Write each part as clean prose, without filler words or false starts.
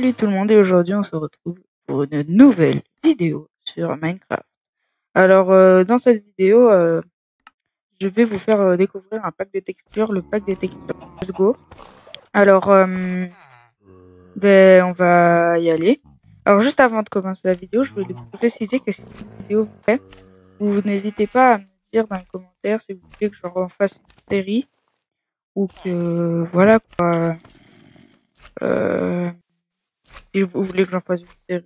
Salut tout le monde et aujourd'hui on se retrouve pour une nouvelle vidéo sur Minecraft. Alors dans cette vidéo je vais vous faire découvrir un pack de textures, le pack des textures. Let's go. Alors on va y aller. Alors juste avant de commencer la vidéo, je voulais vous préciser que si cette vidéo vous plaît, vous n'hésitez pas à me dire dans les commentaires si vous voulez que je refasse une série ou que voilà quoi. Si vous voulez que j'en fasse une série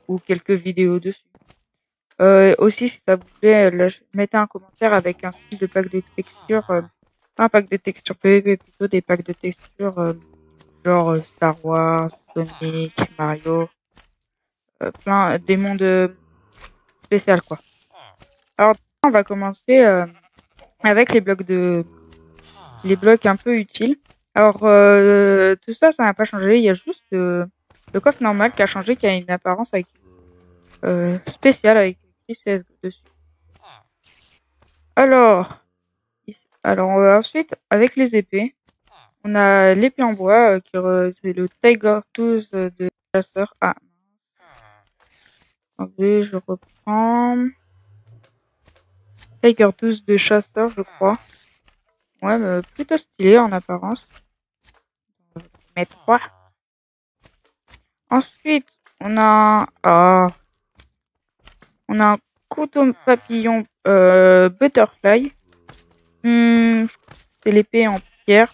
ou quelques vidéos dessus. Aussi, si ça vous plaît, mettez un commentaire avec un style de pack de textures, pas un pack de textures PVP, plutôt des packs de textures genre Star Wars, Sonic, Mario, plein des mondes spéciaux quoi. Alors on va commencer avec les blocs un peu utiles. Alors tout ça n'a pas changé, il y a juste le coffre normal qui a changé, qui a une apparence avec spéciale avec écrit CSGO dessus. Alors ensuite avec les épées, on a l'épée en bois c'est le Tiger Tooth de chasseur. Ah, attendez, je reprends. Tiger Tooth de chasseur, je crois. Ouais, mais plutôt stylé en apparence. Mettre 3. Ensuite, on a un couteau papillon butterfly. C'est l'épée en pierre.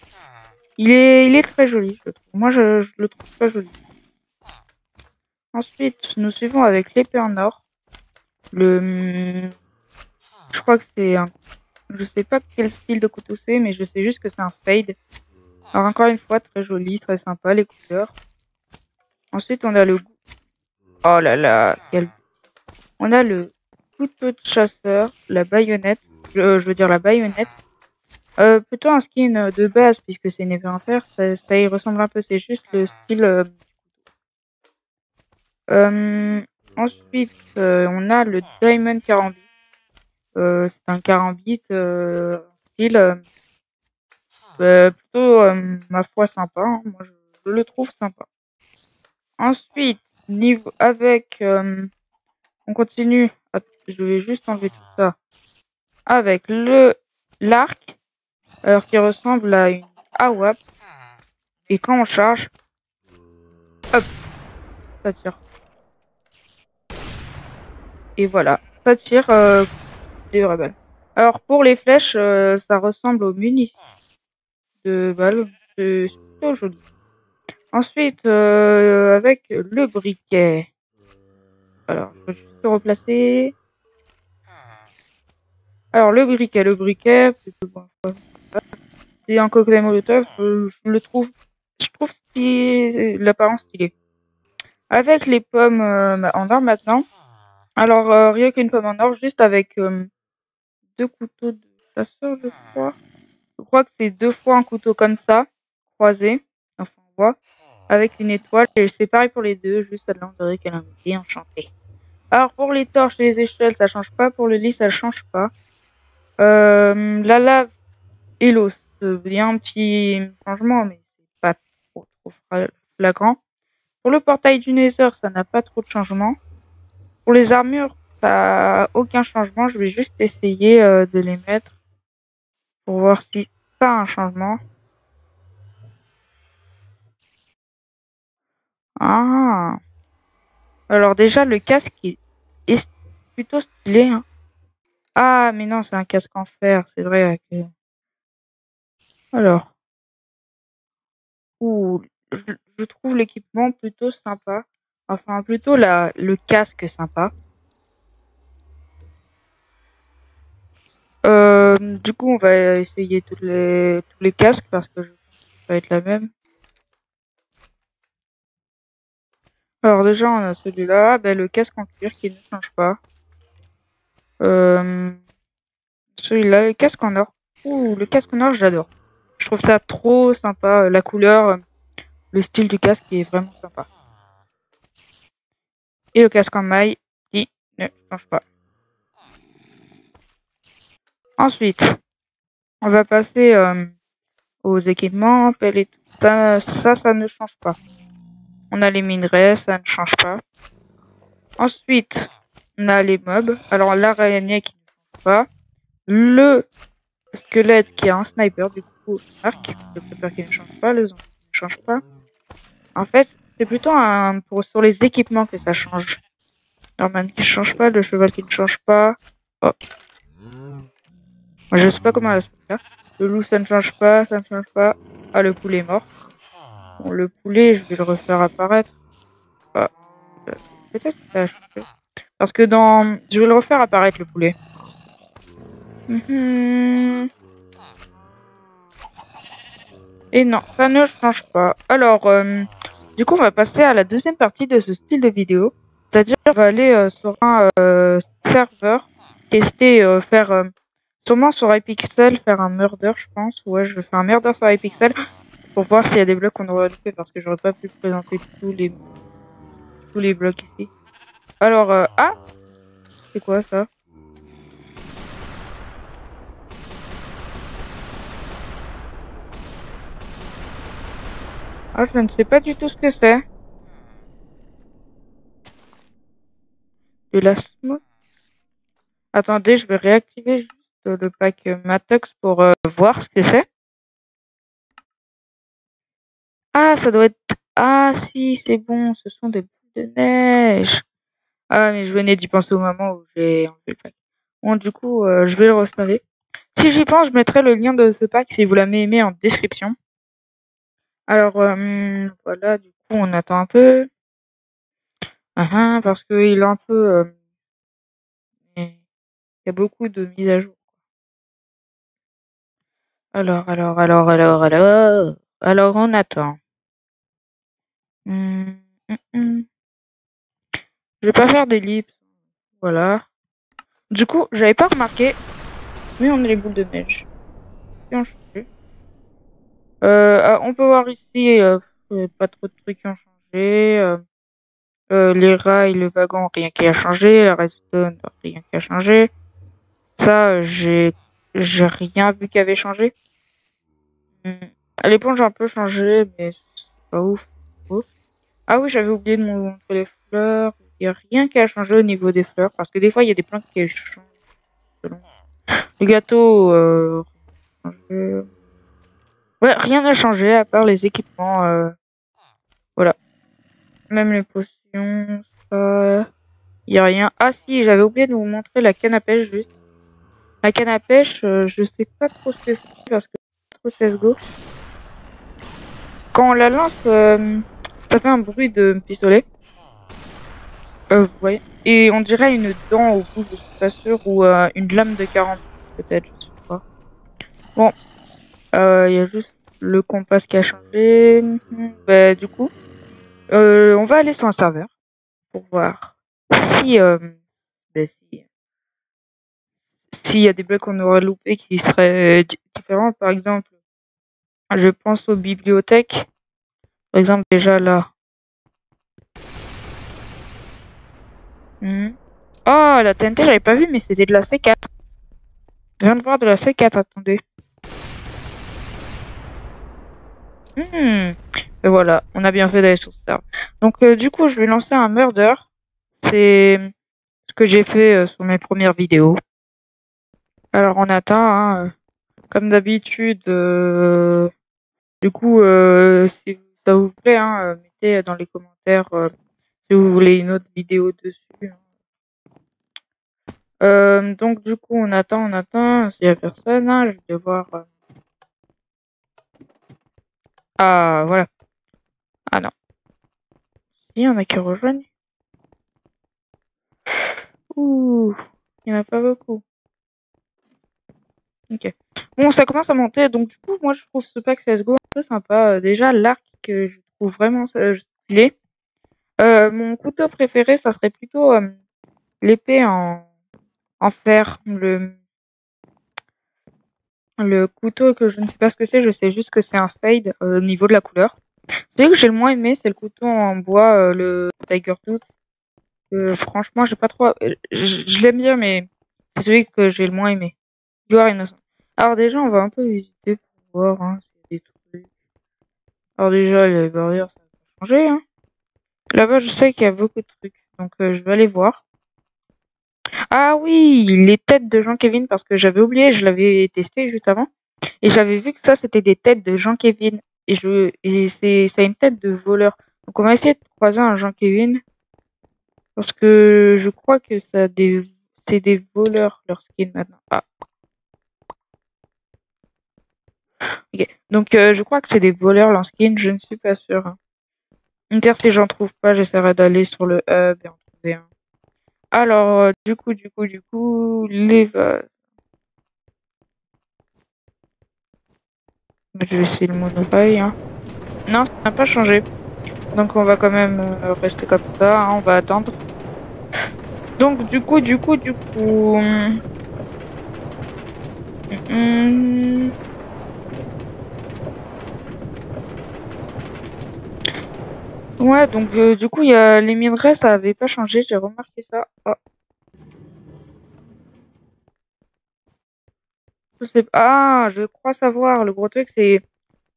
Il est très joli, je le trouve. Moi, je le trouve très joli. Ensuite, nous suivons avec l'épée en or. Je crois que c'est un... Je sais pas quel style de couteau c'est, mais je sais juste que c'est un fade. Alors encore une fois, très joli, très sympa, les couleurs. Ensuite, on a le... Oh là là, on a le couteau de chasseur, la baïonnette. Je veux dire la baïonnette. Plutôt un skin de base, puisque c'est une épée en fer. Ça y ressemble un peu, c'est juste le style... Ensuite, on a le Diamond Karambit. C'est un Karambit style plutôt, ma foi, sympa. Hein. Moi, je le trouve sympa. Ensuite, on continue. Je vais juste enlever tout ça. Avec l'arc, alors qui ressemble à une AWP. Et quand on charge, hop, ça tire. Et voilà, ça tire des vraies balles. Alors pour les flèches, ça ressemble aux munitions de balles. C'est plutôt joli. Ensuite, avec le briquet. Alors, je vais juste le replacer. Alors le briquet, c'est un cocktail molotov. Je trouve l'apparence stylée. Avec les pommes en or maintenant. Alors rien qu'une pomme en or, juste avec 2 couteaux de chasseur, je crois. Je crois que c'est 2 fois un couteau comme ça, croisé. Enfin, on voit. Avec une étoile. Et c'est pareil pour les deux, juste celle-là, on dirait qu'elle a un été enchantée. Alors pour les torches et les échelles, ça change pas. Pour le lit, ça change pas. La lave et l'eau, il y a un petit changement, mais c'est pas trop flagrant. Pour le portail du Nether, ça n'a pas trop de changement. Pour les armures, ça a aucun changement. Je vais juste essayer de les mettre pour voir si ça a un changement. Ah. Alors déjà, le casque est plutôt stylé. Hein. Ah, mais non, c'est un casque en fer, c'est vrai. Alors. Ouh, je trouve l'équipement plutôt sympa. Enfin, plutôt le casque sympa. Du coup, on va essayer tous les casques parce que je pense que ça va être la même. Alors déjà, on a celui-là, le casque en cuir qui ne change pas. Celui-là, le casque en or. Ouh, le casque en or, j'adore. Je trouve ça trop sympa. La couleur, le style du casque est vraiment sympa. Et le casque en maille qui ne change pas. Ensuite, on va passer aux équipements, pelle et tout ça ne change pas. On a les minerais, ça ne change pas. Ensuite, on a les mobs. Alors l'araignée qui ne change pas. Le squelette qui a un sniper, du coup, arc. Le creeper qui ne change pas, le zombie qui ne change pas. En fait, c'est plutôt sur les équipements que ça change. L'Arman qui ne change pas, le cheval qui ne change pas. Oh. Je sais pas comment elle se fait. Le loup, ça ne change pas, ça ne change pas. Ah, le poulet est mort. Bon, le poulet, je vais le refaire apparaître. Ah, peut-être que ça a changé. Parce que je vais le refaire apparaître, le poulet. Et non, ça ne change pas. Alors, du coup, on va passer à la deuxième partie de ce style de vidéo. C'est-à-dire, on va aller sur un serveur, tester, faire... sûrement sur iPixel, faire un murder, je pense. Ouais, je vais faire un murder sur iPixel pour voir s'il y a des blocs qu'on aurait loupé parce que j'aurais pas pu présenter tous les blocs ici. Alors, ah, c'est quoi ça? Ah, je ne sais pas du tout ce que c'est. De la smoke. Attendez, je vais réactiver juste le pack Matox pour voir ce que c'est. Ah, ça doit être... Ah, si, c'est bon, ce sont des boules de neige. Ah, mais je venais d'y penser au moment où j'ai enlevé le pack. Bon, du coup, je vais le restaller. Si j'y pense, je mettrai le lien de ce pack si vous l'avez aimé en description. Alors, voilà, du coup, on attend un peu. Parce qu'il est un peu... il y a beaucoup de mises à jour. Alors, on attend. Je vais pas faire d'ellipse. Voilà. Du coup, j'avais pas remarqué, mais on a les boules de neige. Qui ont changé. On peut voir ici, pas trop de trucs qui ont changé. Les rails, le wagon, rien qui a changé. La redstone, rien qui a changé. Ça, j'ai rien vu qui avait changé. L'éponge a un peu changé, mais c'est pas ouf. Ah oui, j'avais oublié de montrer les fleurs. Il n'y a rien qui a changé au niveau des fleurs, parce que des fois, il y a des plantes qui changent selon. Le gâteau, changé. Ouais, rien n'a changé à part les équipements. Voilà. Même les potions, ça. Il n'y a rien. Ah si, j'avais oublié de vous montrer la canne à pêche juste. La canne à pêche, je sais pas trop ce que c'est parce que trop CSGO. Quand on la lance, ça fait un bruit de pistolet. Vous voyez. Et on dirait une dent au bout, je suis pas sûre, ou une lame de 40, peut-être, je sais pas. Bon, il y a juste le compas qui a changé. Bah, du coup, on va aller sur un serveur pour voir si, bah, s'il y a des blocs qu'on aurait loupés qui seraient différents. Par exemple, je pense aux bibliothèques. Par exemple, déjà là. Oh, la TNT, j'avais pas vu, mais c'était de la C4. Je viens de voir de la C4, attendez. Et voilà, on a bien fait d'aller sur ce serveur. Donc, du coup, je vais lancer un murder. C'est ce que j'ai fait sur mes premières vidéos. Alors, on attend, hein, comme d'habitude. Du coup, si ça vous plaît, hein, mettez dans les commentaires si vous voulez une autre vidéo dessus. Donc, du coup, on attend. S'il y a personne, hein, je vais devoir... Ah, voilà. Ah non. Il y en a qui rejoignent. Ouh, il n'y en a pas beaucoup. Ok. Bon, ça commence à monter, donc du coup, moi je trouve ce pack CSGO un peu sympa. Déjà, l'arc que je trouve vraiment stylé. Mon couteau préféré, ça serait plutôt l'épée en fer. Le couteau que je ne sais pas ce que c'est, je sais juste que c'est un fade au niveau de la couleur. Celui que j'ai le moins aimé, c'est le couteau en bois, le Tiger Tooth. Franchement, j'ai pas trop. Je l'aime bien, mais c'est celui que j'ai le moins aimé. Gloire innocent. Alors déjà, on va un peu visiter pour voir s'il y a des trucs. Alors déjà, les barrières, ça va changer. Là-bas, je sais qu'il y a beaucoup de trucs. Donc, je vais aller voir. Ah oui, les têtes de Jean-Kévin, parce que j'avais oublié, je l'avais testé juste avant. Et j'avais vu que ça, c'était des têtes de Jean-Kévin. Ça a une tête de voleur. Donc, on va essayer de croiser un Jean-Kévin. Parce que je crois que c'est des voleurs, leur skin maintenant. Ah, ok. Donc, je crois que c'est des voleurs, leur skin. Je ne suis pas sûr, hein. Inter, si j'en trouve pas, j'essaierai d'aller sur le hub et en trouver un. Alors, du coup, les vases. Je vais essayer le monorail, hein. Non, ça n'a pas changé. Donc, on va quand même rester comme ça, hein, on va attendre. Donc, hum, ouais, donc, du coup, il y a les minerais, ça avait pas changé, j'ai remarqué ça. Oh, je sais pas. Ah, je crois savoir. Le gros truc, c'est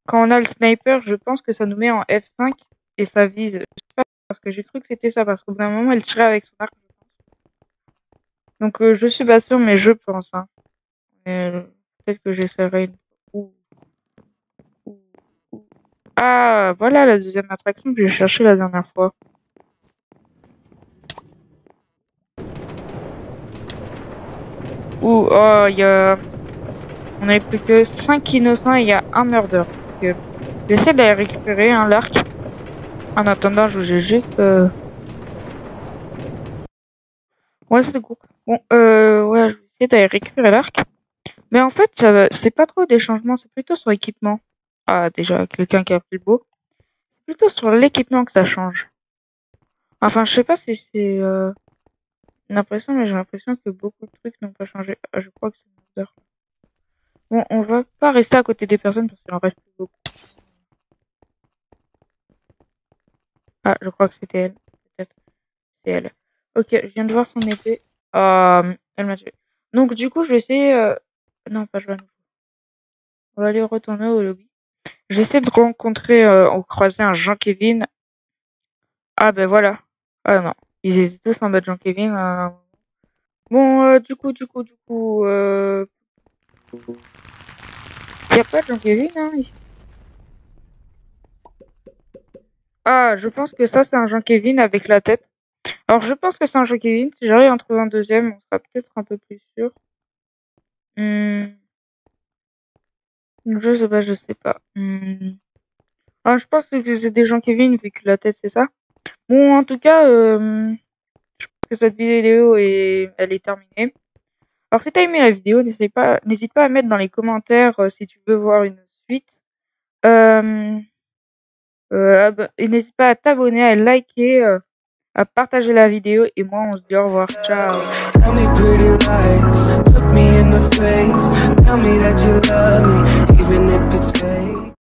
quand on a le sniper, je pense que ça nous met en F5 et ça vise. Je sais pas, parce que j'ai cru que c'était ça, parce qu'au bout d'un moment, elle tirait avec son arc. Donc, je suis pas sûre, mais je pense, hein. Peut-être que j'essaierai une. Ouh, ouh, ouh. Ah, voilà la deuxième attraction que j'ai cherchée la dernière fois. Ouh, oh, il y a. On avait plus que 5 innocents et il y a un murder. Donc, j'essaie d'aller récupérer l'arc. En attendant, je vais juste. Ouais, c'est cool. Bon, ouais, je vais essayer d'aller récupérer l'arc. Mais en fait, c'est pas trop des changements, c'est plutôt sur l'équipement. Ah, déjà, quelqu'un qui a pris le beau. C'est plutôt sur l'équipement que ça change. Enfin, je sais pas si c'est une impression, mais j'ai l'impression que beaucoup de trucs n'ont pas changé. Ah, je crois que c'est une heure. Bon, on va pas rester à côté des personnes parce qu'il en reste plus beaucoup. Ah, je crois que c'était elle. Peut-être c'est elle. Ok, je viens de voir son épée. Elle m'a tué. Donc, du coup, je vais essayer. Non, pas jouer à nouveau. On va aller retourner au lobby. J'essaie de rencontrer, ou croiser un Jean-Kévin. Ah, ben voilà. Ah non, ils étaient tous en bas de Jean-Kévin. Bon, y a pas de Jean-Kévin, hein, ici. Ah, je pense que ça, c'est un Jean-Kévin avec la tête. Alors, je pense que c'est un Jean-Kévin. Si j'arrive à en trouver un deuxième, on sera peut-être un peu plus sûr. Je sais pas, je sais pas. Ah, je pense que c'est des Jean-Kévin vu que la tête, c'est ça. Bon, en tout cas, je pense que cette vidéo elle est terminée. Alors, si t'as aimé la vidéo, n'hésite pas à mettre dans les commentaires si tu veux voir une suite. Euh, et n'hésite pas à t'abonner, à liker, à partager la vidéo. Et moi, on se dit au revoir. Ciao. Tell me pretty lies, look me in the face, tell me that you love me, even if it's fake.